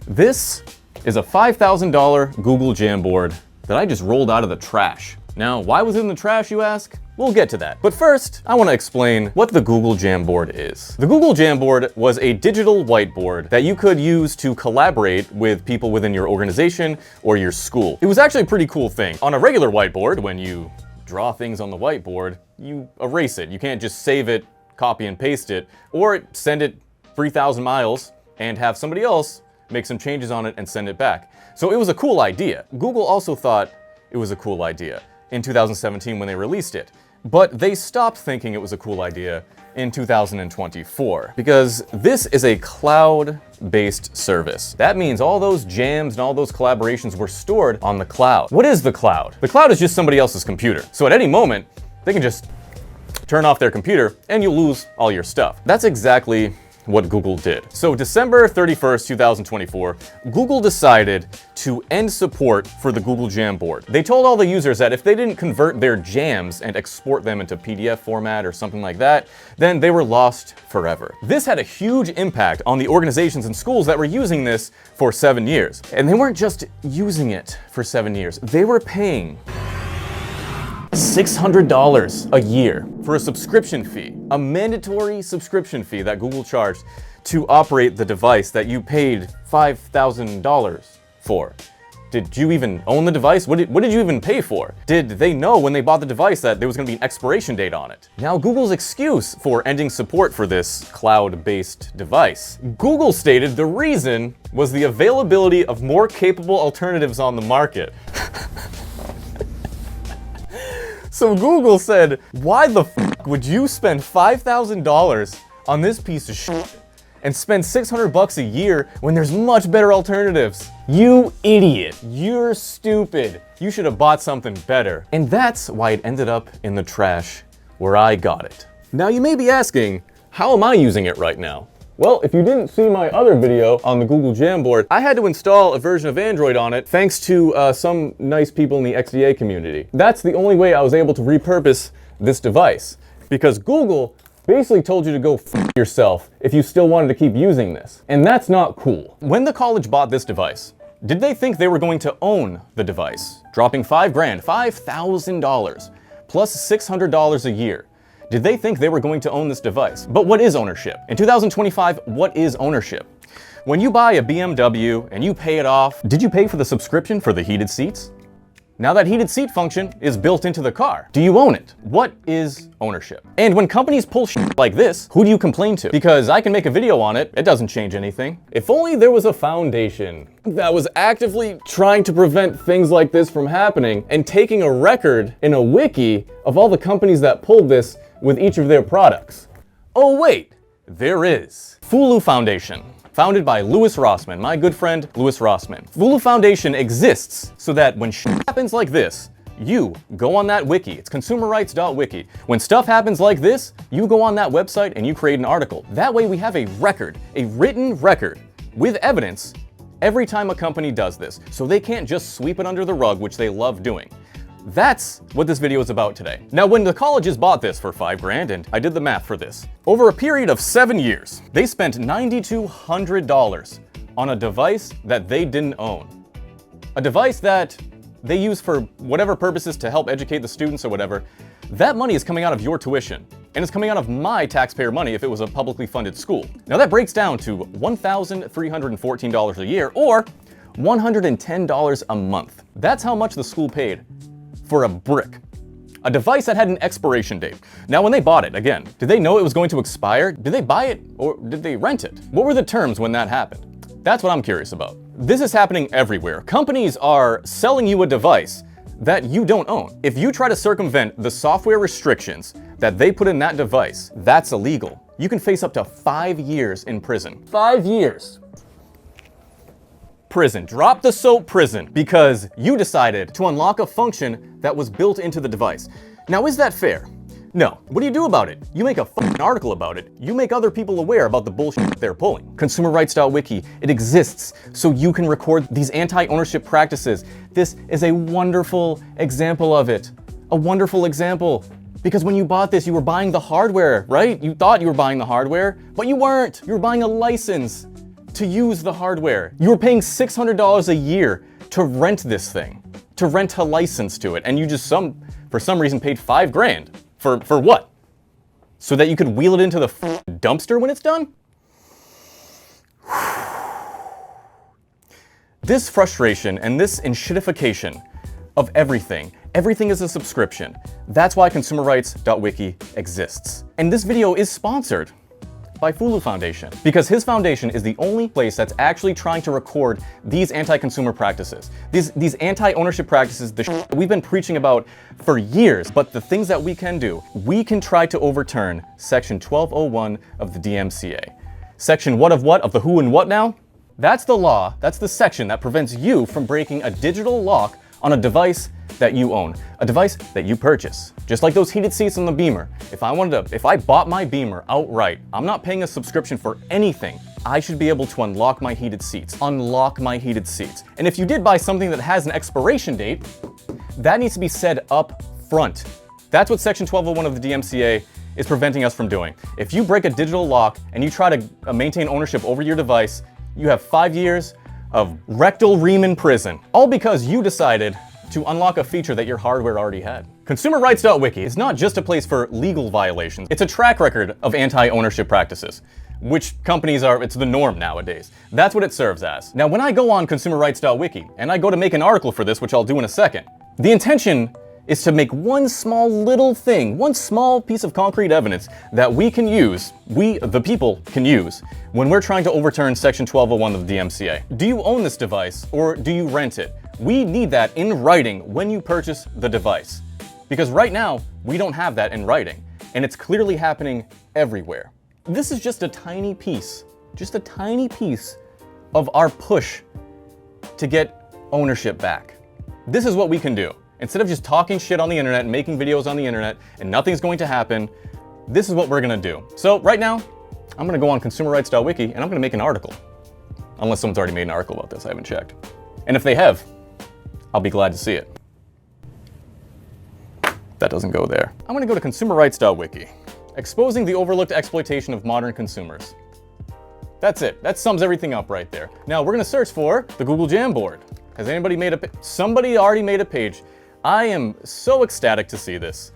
This is a $5,000 Google Jamboard that I just rolled out of the trash. Now, why was it in the trash, you ask? We'll get to that. But first, I want to explain what the Google Jamboard is. The Google Jamboard was a digital whiteboard that you could use to collaborate with people within your organization or your school. It was actually a pretty cool thing. On a regular whiteboard, when you draw things on the whiteboard, you erase it. You can't just save it, copy and paste it, or send it 3,000 miles and have somebody else make some changes on it and send it back. So it was a cool idea. Google also thought it was a cool idea in 2017 when they released it. But they stopped thinking it was a cool idea in 2024 because this is a cloud-based service. That means all those jams and all those collaborations were stored on the cloud. What is the cloud? The cloud is just somebody else's computer. So at any moment, they can just turn off their computer and you'll lose all your stuff. That's exactly what Google did. So December 31st, 2024, Google decided to end support for the Google Jamboard. They told all the users that if they didn't convert their jams and export them into PDF format or something like that, then they were lost forever. This had a huge impact on the organizations and schools that were using this for 7 years. And they weren't just using it for 7 years, they were paying $600 a year for a subscription fee, a mandatory subscription fee that Google charged to operate the device that you paid $5,000 for. Did you even own the device? What did you even pay for? Did they know when they bought the device that there was going to be an expiration date on it? Now, Google's excuse for ending support for this cloud-based device. Google stated the reason was the availability of more capable alternatives on the market. So Google said, why the f would you spend $5,000 on this piece of shit and spend $600 a year when there's much better alternatives? You idiot. You're stupid. You should have bought something better. And that's why it ended up in the trash where I got it. Now you may be asking, how am I using it right now? Well, if you didn't see my other video on the Google Jamboard, I had to install a version of Android on it thanks to some nice people in the XDA community. That's the only way I was able to repurpose this device, because Google basically told you to go f yourself if you still wanted to keep using this. And that's not cool. When the college bought this device, did they think they were going to own the device, dropping $5,000, plus $600 a year? Did they think they were going to own this device? But what is ownership? In 2025, what is ownership? When you buy a BMW and you pay it off, did you pay for the subscription for the heated seats? Now that heated seat function is built into the car. Do you own it? What is ownership? And when companies pull shit like this, who do you complain to? Because I can make a video on it, it doesn't change anything. If only there was a foundation that was actively trying to prevent things like this from happening and taking a record in a wiki of all the companies that pulled this with each of their products. Oh wait, there is. Fulu Foundation. Founded by Louis Rossmann, my good friend Louis Rossmann. Fulu Foundation exists so that when shit happens like this, you go on that wiki. It's consumerrights.wiki. When stuff happens like this, you go on that website and you create an article. That way we have a record, a written record with evidence every time a company does this. So they can't just sweep it under the rug, which they love doing. That's what this video is about today. Now, when the colleges bought this for $5,000, and I did the math for this, over a period of 7 years, they spent $9,200 on a device that they didn't own. A device that they use for whatever purposes to help educate the students or whatever. That money is coming out of your tuition, and it's coming out of my taxpayer money if it was a publicly funded school. Now that breaks down to $1,314 a year, or $110 a month. That's how much the school paid for a brick. A device that had an expiration date. Now when they bought it, again, did they know it was going to expire? Did they buy it or did they rent it? What were the terms when that happened? That's what I'm curious about. This is happening everywhere. Companies are selling you a device that you don't own. If you try to circumvent the software restrictions that they put in that device, that's illegal. You can face up to 5 years in prison. 5 years. Prison. Drop the soap, prison, because you decided to unlock a function that was built into the device. Now, is that fair? No. What do you do about it? You make a fucking article about it. You make other people aware about the bullshit they're pulling. Consumerrights.wiki, it exists so you can record these anti-ownership practices. This is a wonderful example of it. A wonderful example. Because when you bought this, you were buying the hardware, right? You thought you were buying the hardware, but you weren't. You were buying a license to use the hardware. You were paying $600 a year to rent this thing, to rent a license to it. And you just for some reason paid $5,000 for what? So that you could wheel it into the dumpster when it's done? This frustration and this enshittification of everything is a subscription. That's why consumerrights.wiki exists. And this video is sponsored by Fulu Foundation, because his foundation is the only place that's actually trying to record these anti-consumer practices, these anti-ownership practices, the shit we've been preaching about for years. But the things that we can do, we can try to overturn Section 1201 of the DMCA. Section what of the who and what now? That's the law, that's the section that prevents you from breaking a digital lock on a device that you own, a device that you purchase. Just like those heated seats on the Beamer. If I bought my Beamer outright, I'm not paying a subscription for anything. I should be able to unlock my heated seats. Unlock my heated seats. And if you did buy something that has an expiration date, that needs to be said up front. That's what Section 1201 of the DMCA is preventing us from doing. If you break a digital lock and you try to maintain ownership over your device, you have 5 years of rectal ream in prison, all because you decided to unlock a feature that your hardware already had. Consumerrights.wiki is not just a place for legal violations, it's a track record of anti-ownership practices, which it's the norm nowadays. That's what it serves as. Now, when I go on consumerrights.wiki and I go to make an article for this, which I'll do in a second, the intention is to make one small little thing, one small piece of concrete evidence that we can use, we, the people, can use when we're trying to overturn Section 1201 of the DMCA. Do you own this device or do you rent it? We need that in writing when you purchase the device. Because right now, we don't have that in writing, and it's clearly happening everywhere. This is just a tiny piece of our push to get ownership back. This is what we can do. Instead of just talking shit on the internet and making videos on the internet and nothing's going to happen, this is what we're gonna do. So right now, I'm gonna go on consumerrights.wiki and I'm gonna make an article. Unless someone's already made an article about this, I haven't checked. And if they have, I'll be glad to see it. That doesn't go there. I'm gonna go to consumerrights.wiki. Exposing the overlooked exploitation of modern consumers. That's it. That sums everything up right there. Now we're gonna search for the Google Jamboard. Has anybody made somebody already made a page. I am so ecstatic to see this.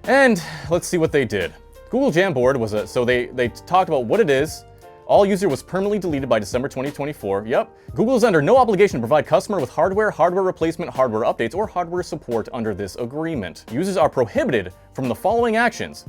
And let's see what they did. Google Jamboard so they talked about what it is. All user was permanently deleted by December 2024. Yep. Google is under no obligation to provide customer with hardware replacement, hardware updates, or hardware support under this agreement. Users are prohibited from the following actions: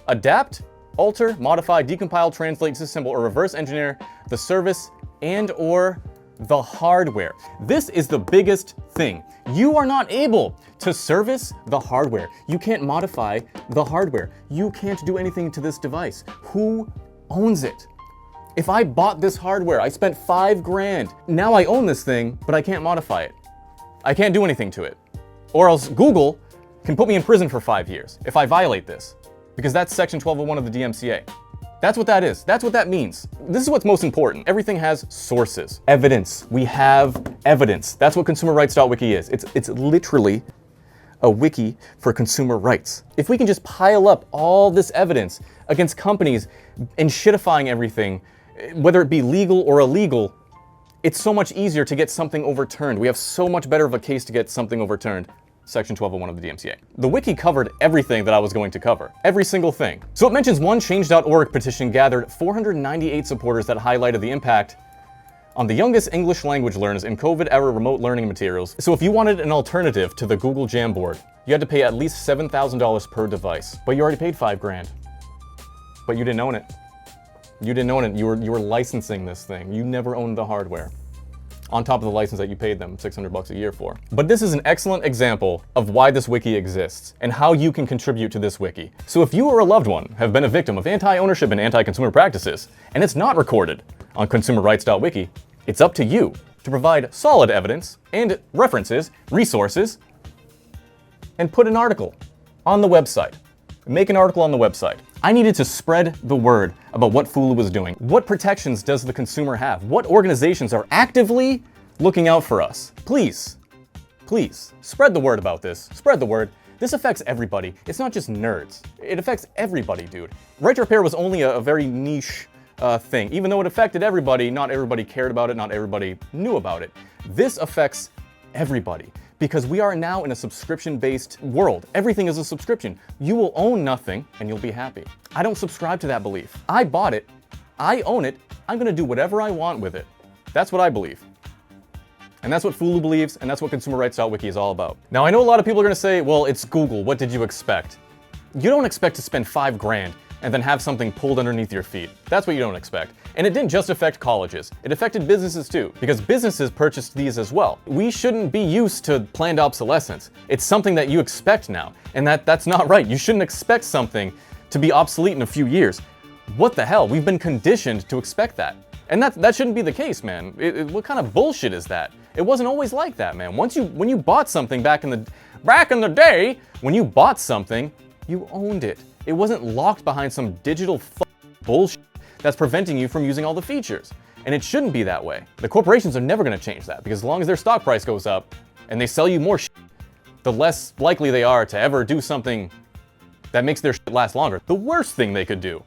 adapt, alter, modify, decompile, translate, disassemble, or reverse engineer the service and/or the hardware. This is the biggest thing. You are not able to service the hardware. You can't modify the hardware. You can't do anything to this device. Who owns it? If I bought this hardware, I spent $5,000. Now I own this thing, but I can't modify it. I can't do anything to it. Or else Google can put me in prison for 5 years if I violate this, because that's Section 1201 of the DMCA. That's what that is. That's what that means. This is what's most important. Everything has sources. Evidence. We have evidence. That's what consumerrights.wiki is. It's literally a wiki for consumer rights. If we can just pile up all this evidence against companies and shitifying everything, whether it be legal or illegal, it's so much easier to get something overturned. We have so much better of a case to get something overturned. Section 1201 of the DMCA. The wiki covered everything that I was going to cover. Every single thing. So it mentions one change.org petition gathered 498 supporters that highlighted the impact on the youngest English language learners in COVID-era remote learning materials. So if you wanted an alternative to the Google Jamboard, you had to pay at least $7,000 per device. But you already paid $5,000. But you didn't own it. You didn't own it. You were licensing this thing. You never owned the hardware, on top of the license that you paid them $600 a year for. But this is an excellent example of why this wiki exists and how you can contribute to this wiki. So if you or a loved one have been a victim of anti-ownership and anti-consumer practices, and it's not recorded on consumerrights.wiki, it's up to you to provide solid evidence and references, resources, and put an article on the website. Make an article on the website. I needed to spread the word about what Fulu was doing. What protections does the consumer have? What organizations are actively looking out for us? Please, please, spread the word about this. Spread the word. This affects everybody. It's not just nerds. It affects everybody, dude. Right to repair was only a very niche thing. Even though it affected everybody, not everybody cared about it, not everybody knew about it. This affects everybody because we are now in a subscription-based world. Everything is a subscription. You will own nothing and you'll be happy. I don't subscribe to that belief. I bought it. I own it. I'm gonna do whatever I want with it. That's what I believe. And that's what Fulu believes, and that's what consumerrights.wiki is all about. Now, I know a lot of people are gonna say, well, it's Google, what did you expect? You don't expect to spend $5 grand and then have something pulled underneath your feet. That's what you don't expect. And it didn't just affect colleges, it affected businesses too, because businesses purchased these as well. We shouldn't be used to planned obsolescence. It's something that you expect now, and that's not right. You shouldn't expect something to be obsolete in a few years. What the hell? We've been conditioned to expect that. And that shouldn't be the case, man. What kind of bullshit is that? It wasn't always like that, man. When you bought something back in the day, when you bought something, you owned it. It wasn't locked behind some digital bullshit that's preventing you from using all the features. And it shouldn't be that way. The corporations are never gonna change that because as long as their stock price goes up and they sell you more shit, the less likely they are to ever do something that makes their shit last longer. The worst thing they could do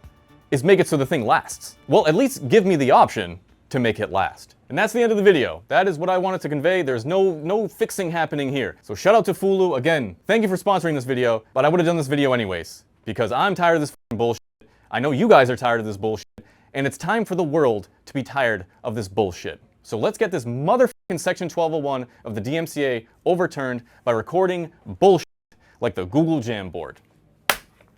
is make it so the thing lasts. Well, at least give me the option to make it last. And that's the end of the video. That is what I wanted to convey. There's no fixing happening here. So shout out to Fulu. Again, thank you for sponsoring this video, but I would have done this video anyways because I'm tired of this bullshit. I know you guys are tired of this bullshit, and it's time for the world to be tired of this bullshit. So let's get this motherfucking Section 1201 of the DMCA overturned by recording bullshit like the Google Jamboard.